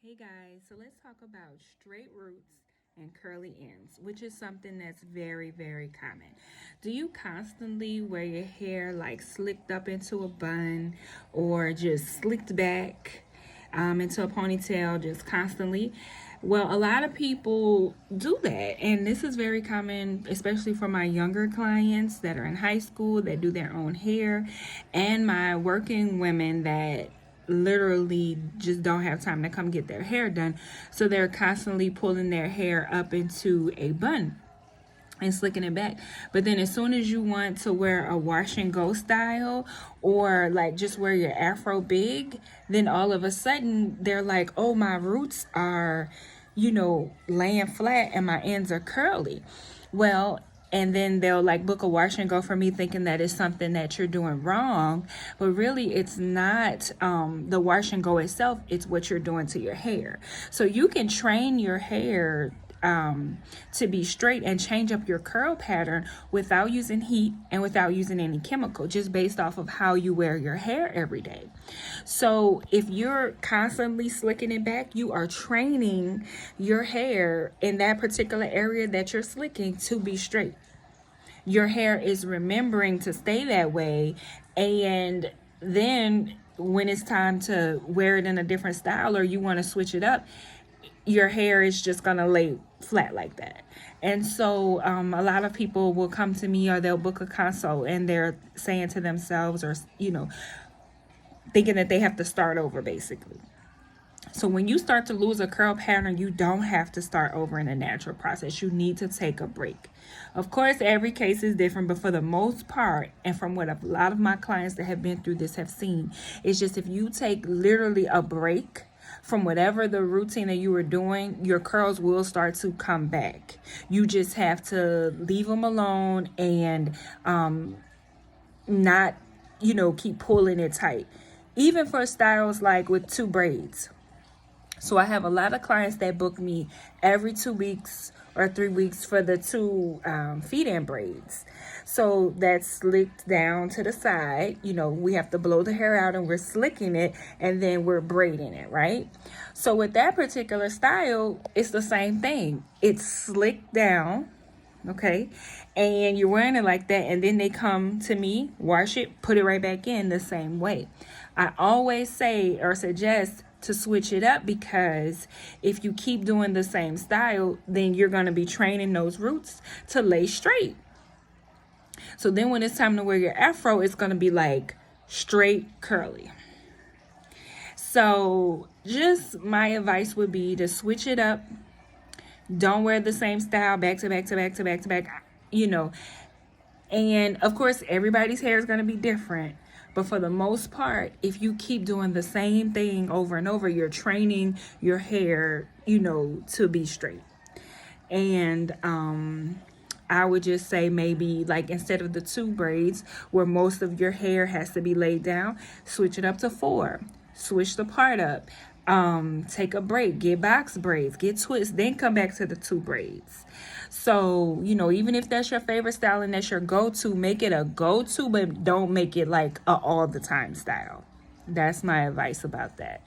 Hey guys, so let's talk about straight roots and curly ends, which is something that's very common. Do you constantly wear your hair like slicked up into a bun or just slicked back into a ponytail just constantly? Well, a lot of people do that, and this is very common, especially for my younger clients that are in high school that do their own hair, and my working women that literally just don't have time to come get their hair done. So they're constantly pulling their hair up into a bun and slicking it back. But then as soon as you want to wear a wash and go style or like just wear your afro big, then all of a sudden they're like, oh, my roots are, laying flat and my ends are curly. Well, and then they'll like book a wash and go for me thinking that it's something that you're doing wrong, but really it's not the wash and go itself, it's what you're doing to your hair. So you can train your hair to be straight and change up your curl pattern without using heat and without using any chemical, just based off of how you wear your hair every day. So if you're constantly slicking it back, you are training your hair in that particular area that you're slicking to be straight. Your hair is remembering to stay that way, and then when it's time to wear it in a different style or you want to switch it up, your hair is just gonna lay flat like that. And so a lot of people will come to me or they'll book a consult and they're saying to themselves, or thinking that they have to start over basically. So when you start to lose a curl pattern, you don't have to start over in a natural process. You need to take a break. Of course, every case is different, but for the most part, and from what a lot of my clients that have been through this have seen, it's just if you take literally a break from whatever the routine that you were doing, your curls will start to come back. You just have to leave them alone and not, keep pulling it tight. Even for styles like with two braids. So I have a lot of clients that book me every 2 weeks or 3 weeks for the two feed-in braids. So that's slicked down to the side. We have to blow the hair out and we're slicking it and then we're braiding it, right? So with that particular style, it's the same thing. It's slicked down, okay? And you're wearing it like that, and then they come to me, wash it, put it right back in the same way. I always say or suggest to switch it up, because if you keep doing the same style, then you're going to be training those roots to lay straight. So then when it's time to wear your afro, it's going to be like straight curly. So just my advice would be to switch it up. Don't wear the same style back to back to back to back to back, And of course, everybody's hair is going to be different. But for the most part, if you keep doing the same thing over and over, you're training your hair, to be straight. And I would just say maybe like instead of the 2 braids where most of your hair has to be laid down, switch it up to 4. Switch the part up. Take a break, get box braids, get twists, then come back to the 2 braids. So, even if that's your favorite style and that's your go-to, make it a go-to, but don't make it like a all the time style. That's my advice about that.